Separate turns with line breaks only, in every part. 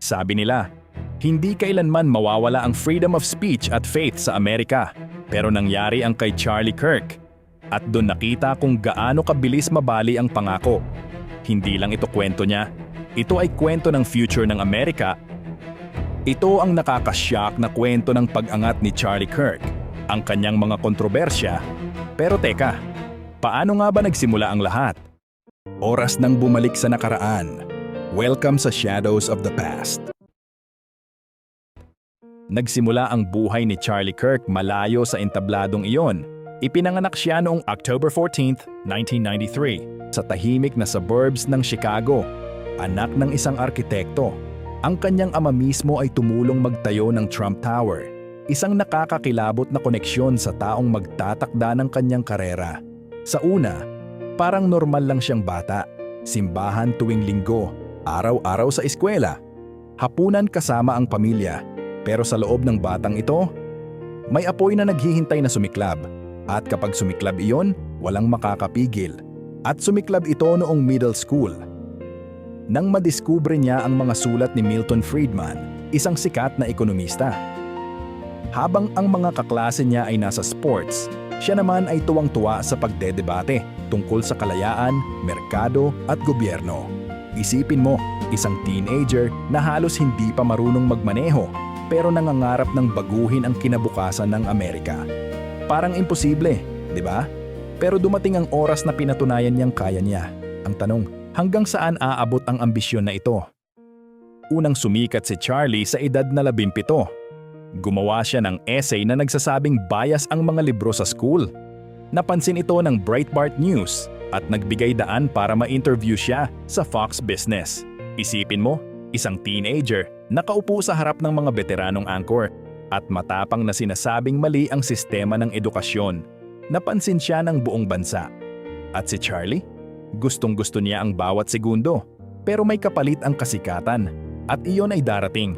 Sabi nila, hindi kailanman mawawala ang freedom of speech at faith sa Amerika, pero nangyari ang kay Charlie Kirk. At doon nakita kung gaano kabilis mabali ang pangako. Hindi lang ito kwento niya, ito ay kwento ng future ng Amerika. Ito ang nakakashock na kwento ng pag-angat ni Charlie Kirk, ang kanyang mga kontrobersya. Pero teka, paano nga ba nagsimula ang lahat? Oras nang bumalik sa nakaraan. Welcome sa Shadows of the Past. Nagsimula ang buhay ni Charlie Kirk malayo sa entabladong iyon. Ipinanganak siya noong October 14, 1993, sa tahimik na suburbs ng Chicago. Anak ng isang arkitekto. Ang kanyang ama mismo ay tumulong magtayo ng Trump Tower, isang nakakakilabot na koneksyon sa taong magtatakda ng kanyang karera. Sa una, parang normal lang siyang bata. Simbahan tuwing linggo, araw-araw sa eskwela. Hapunan kasama ang pamilya. Pero sa loob ng batang ito, may apoy na naghihintay na sumiklab. At kapag sumiklab iyon, walang makakapigil. At sumiklab ito noong middle school. Nang madiskubre niya ang mga sulat ni Milton Friedman, isang sikat na ekonomista. Habang ang mga kaklase niya ay nasa sports, siya naman ay tuwang-tuwa sa pagdedebate tungkol sa kalayaan, merkado at gobyerno. Isipin mo, isang teenager na halos hindi pa marunong magmaneho, pero nangangarap ng baguhin ang kinabukasan ng Amerika. Parang imposible, di ba? Pero dumating ang oras na pinatunayan niyang kaya niya. Ang tanong, hanggang saan aabot ang ambisyon na ito? Unang sumikat si Charlie sa edad na 17. Gumawa siya ng essay na nagsasabing bias ang mga libro sa school. Napansin ito ng Breitbart News at nagbigay daan para ma-interview siya sa Fox Business. Isipin mo, isang teenager nakaupo sa harap ng mga veteranong anchor at matapang na sinasabing mali ang sistema ng edukasyon. Napansin siya ng buong bansa. At si Charlie? Gustong-gusto niya ang bawat segundo. Pero may kapalit ang kasikatan. At iyon ay darating.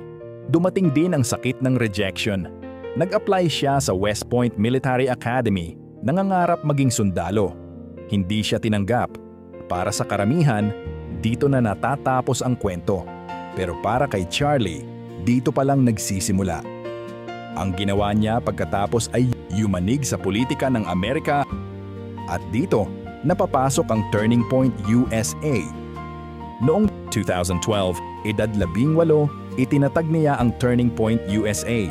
Dumating din ang sakit ng rejection. Nag-apply siya sa West Point Military Academy. Nangangarap maging sundalo. Hindi siya tinanggap. Para sa karamihan, dito na natatapos ang kwento. Pero para kay Charlie, dito pa lang nagsisimula. Ang ginawa niya pagkatapos ay yumanig sa politika ng Amerika at dito napapasok ang Turning Point USA. Noong 2012, edad 18, itinatag niya ang Turning Point USA.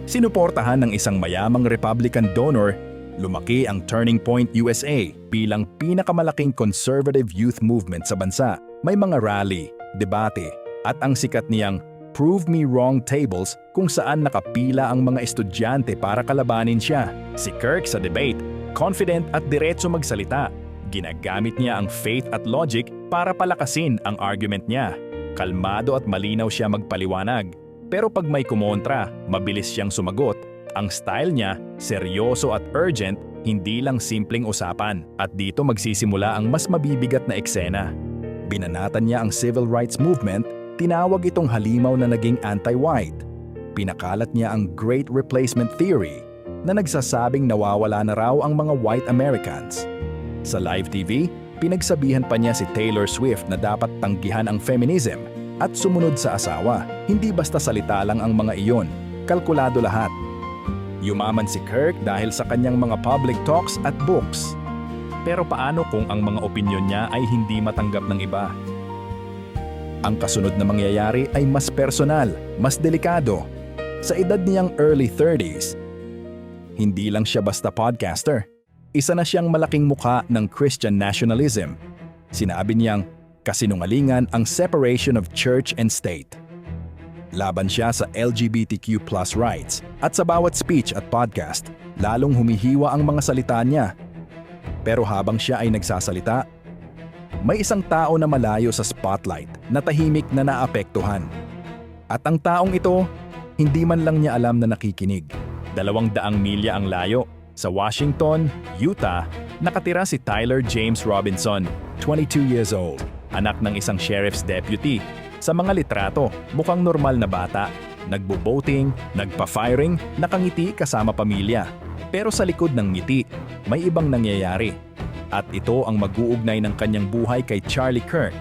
Sinuportahan ng isang mayamang Republican donor, lumaki ang Turning Point USA bilang pinakamalaking conservative youth movement sa bansa. May mga rally, debate, at ang sikat niyang Prove Me Wrong tables kung saan nakapila ang mga estudyante para kalabanin siya. Si Kirk sa debate, confident at diretso magsalita. Ginagamit niya ang faith at logic para palakasin ang argument niya. Kalmado at malinaw siya magpaliwanag. Pero pag may kumontra, mabilis siyang sumagot. Ang style niya, seryoso at urgent, hindi lang simpleng usapan. At dito magsisimula ang mas mabibigat na eksena. Binanatan niya ang civil rights movement. Tinawag itong halimaw na naging anti-white. Pinakalat niya ang Great Replacement Theory na nagsasabing nawawala na raw ang mga white Americans. Sa live TV, pinagsabihan pa niya si Taylor Swift na dapat tanggihan ang feminism at sumunod sa asawa. Hindi basta salita lang ang mga iyon, kalkulado lahat. Yumaman si Kirk dahil sa kanyang mga public talks at books. Pero paano kung ang mga opinyon niya ay hindi matanggap ng iba? Ang kasunod na mangyayari ay mas personal, mas delikado. Sa edad niyang early 30s, hindi lang siya basta podcaster. Isa na siyang malaking mukha ng Christian nationalism. Sinabi niyang kasinungalingan ang separation of church and state. Laban siya sa LGBTQ+ rights at sa bawat speech at podcast, lalong humihiwa ang mga salita niya. Pero habang siya ay nagsasalita, may isang tao na malayo sa spotlight na tahimik na naapektuhan. At ang taong ito, hindi man lang niya alam na nakikinig. 200 milya ang layo. Sa Washington, Utah, nakatira si Tyler James Robinson, 22 years old, anak ng isang sheriff's deputy. Sa mga litrato, mukhang normal na bata. Nagbo-boating, nagpa-firing, nakangiti kasama pamilya. Pero sa likod ng ngiti, may ibang nangyayari. At ito ang mag-uugnay ng kanyang buhay kay Charlie Kirk.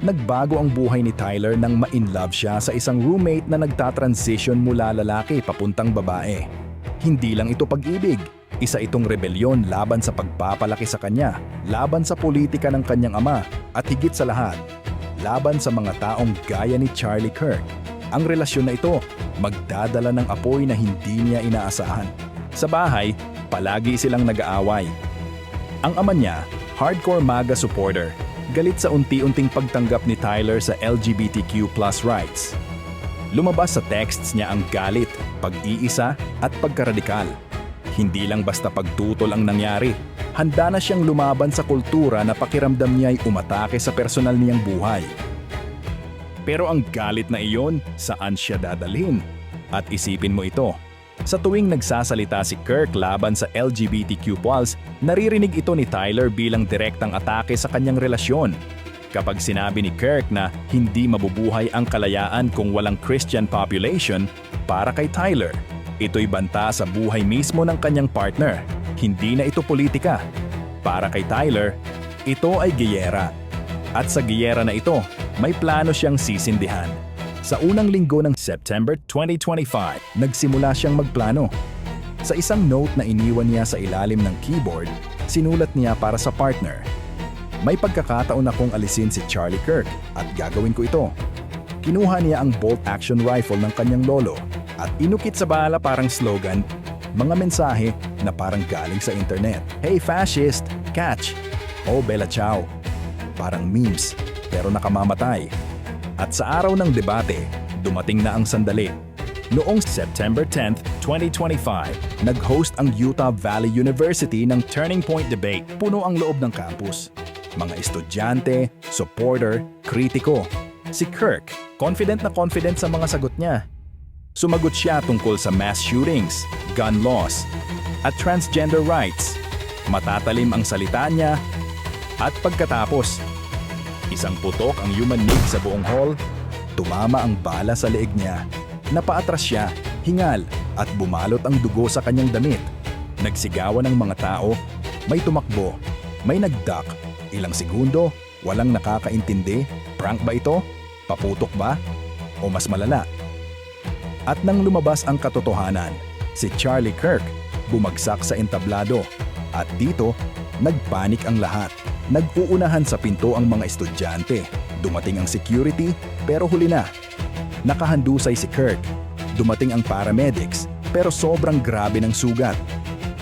Nagbago ang buhay ni Tyler nang ma-inlove siya sa isang roommate na nagtatransition mula lalaki papuntang babae. Hindi lang ito pag-ibig, isa itong rebelyon laban sa pagpapalaki sa kanya, laban sa politika ng kanyang ama, at higit sa lahat, laban sa mga taong gaya ni Charlie Kirk. Ang relasyon na ito, magdadala ng apoy na hindi niya inaasahan. Sa bahay, palagi silang nag-aaway. Ang ama niya, hardcore MAGA supporter, galit sa unti-unting pagtanggap ni Tyler sa LGBTQ+ rights. Lumabas sa texts niya ang galit, pag-iisa at pagkaradikal. Hindi lang basta pagtutol ang nangyari, handa na siyang lumaban sa kultura na pakiramdam niya ay umatake sa personal niyang buhay. Pero ang galit na iyon, saan siya dadalhin? At isipin mo ito, sa tuwing nagsasalita si Kirk laban sa LGBTQ+, naririnig ito ni Tyler bilang direktang atake sa kanyang relasyon. Kapag sinabi ni Kirk na hindi mabubuhay ang kalayaan kung walang Christian population, para kay Tyler, ito'y banta sa buhay mismo ng kanyang partner. Hindi na ito politika. Para kay Tyler, ito ay giyera. At sa giyera na ito, may plano siyang sisindihan. Sa unang linggo ng September 2025, nagsimula siyang magplano. Sa isang note na iniwan niya sa ilalim ng keyboard, sinulat niya para sa partner. May pagkakataon akong alisin si Charlie Kirk at gagawin ko ito. Kinuha niya ang bolt-action rifle ng kanyang lolo at inukit sa bala parang slogan, mga mensahe na parang galing sa internet. Hey fascist, catch! Oh Bella Ciao! Parang memes, pero nakamamatay. At sa araw ng debate, dumating na ang sandali. Noong September 10, 2025, nag-host ang Utah Valley University ng Turning Point Debate. Puno ang loob ng campus. Mga estudyante, supporter, kritiko. Si Kirk, confident na confident sa mga sagot niya. Sumagot siya tungkol sa mass shootings, gun laws, at transgender rights. Matatalim ang salita niya at pagkatapos, isang putok ang yumanig sa buong hall, tumama ang bala sa leeg niya. Napaatras siya, hingal, at bumalot ang dugo sa kanyang damit. Nagsigawan ang mga tao, may tumakbo, may nagduck. Ilang segundo, walang nakakaintindi. Prank ba ito? Paputok ba? O mas malala? At nang lumabas ang katotohanan, si Charlie Kirk bumagsak sa entablado. At dito, nagpanik ang lahat. Nag-uunahan sa pinto ang mga estudyante. Dumating ang security, pero huli na. Nakahandusay si Kirk. Dumating ang paramedics, pero sobrang grabe ng sugat.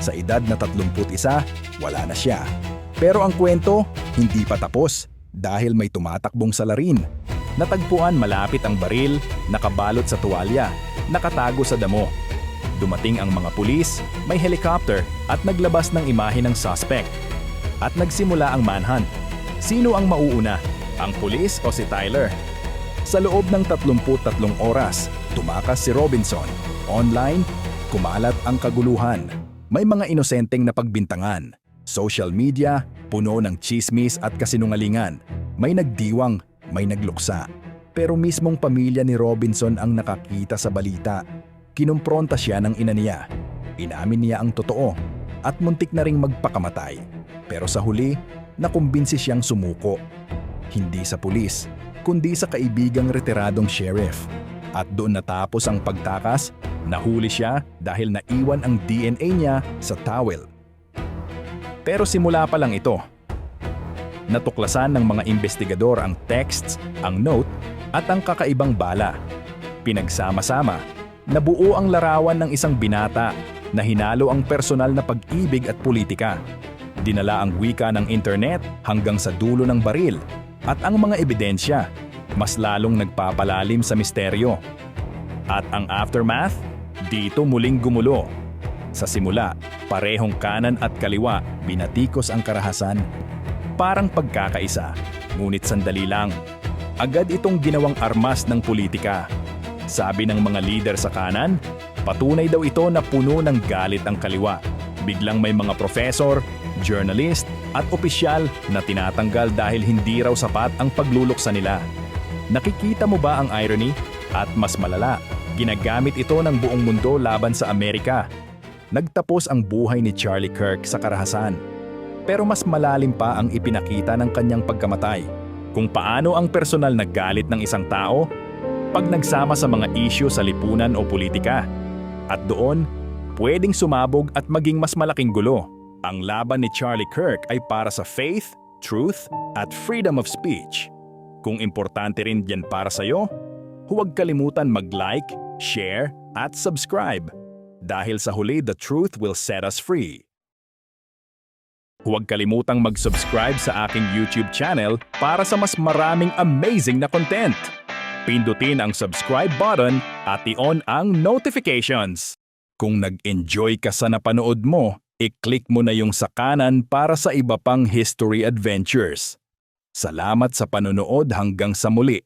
Sa edad na 31, wala na siya. Pero ang kwento, hindi pa tapos dahil may tumatakbong salarin. Natagpuan malapit ang baril, nakabalot sa tuwalya, nakatago sa damo. Dumating ang mga pulis, may helicopter at naglabas ng imahe ng suspect. At nagsimula ang manhunt. Sino ang mauuna? Ang pulis o si Tyler? Sa loob ng 33 oras, tumakas si Robinson. Online, kumalat ang kaguluhan. May mga inosenteng napagbintangan. Social media, puno ng chismis at kasinungalingan. May nagdiwang, may nagluksa. Pero mismong pamilya ni Robinson ang nakakita sa balita. Kinumpronta siya ng ina niya. Inamin niya ang totoo at muntik na ring magpakamatay. Pero sa huli, nakumbinsi siyang sumuko. Hindi sa pulis, kundi sa kaibigang retiradong sheriff. At doon natapos ang pagtakas, nahuli siya dahil naiwan ang DNA niya sa towel. Pero simula pa lang ito. Natuklasan ng mga investigador ang texts, ang note, at ang kakaibang bala. Pinagsama-sama, nabuo ang larawan ng isang binata na hinalo ang personal na pag-ibig at politika. Dinala ang wika ng internet hanggang sa dulo ng baril at ang mga ebidensya, mas lalong nagpapalalim sa misteryo. At ang aftermath, dito muling gumulo. Sa simula, parehong kanan at kaliwa, binatikos ang karahasan. Parang pagkakaisa, ngunit sandali lang. Agad itong ginawang armas ng politika. Sabi ng mga lider sa kanan, patunay daw ito na puno ng galit ang kaliwa. Biglang may mga professor, journalist at opisyal na tinatanggal dahil hindi raw sapat ang pagluluksa nila. Nakikita mo ba ang irony? At mas malala, ginagamit ito ng buong mundo laban sa Amerika. Nagtapos ang buhay ni Charlie Kirk sa karahasan. Pero mas malalim pa ang ipinakita ng kanyang pagkamatay. Kung paano ang personal na galit ng isang tao pag nagsama sa mga isyu sa lipunan o politika. At doon, pwedeng sumabog at maging mas malaking gulo. Ang laban ni Charlie Kirk ay para sa faith, truth, at freedom of speech. Kung importante rin yan para sa'yo, huwag kalimutan mag-like, share, at subscribe. Dahil sa huli, the truth will set us free. Huwag kalimutang mag-subscribe sa aking YouTube channel para sa mas maraming amazing na content. Pindutin ang subscribe button at i-on ang notifications. Kung nag-enjoy ka sa napanood mo, i-click mo na yung sa kanan para sa iba pang history adventures. Salamat sa panonood hanggang sa muli.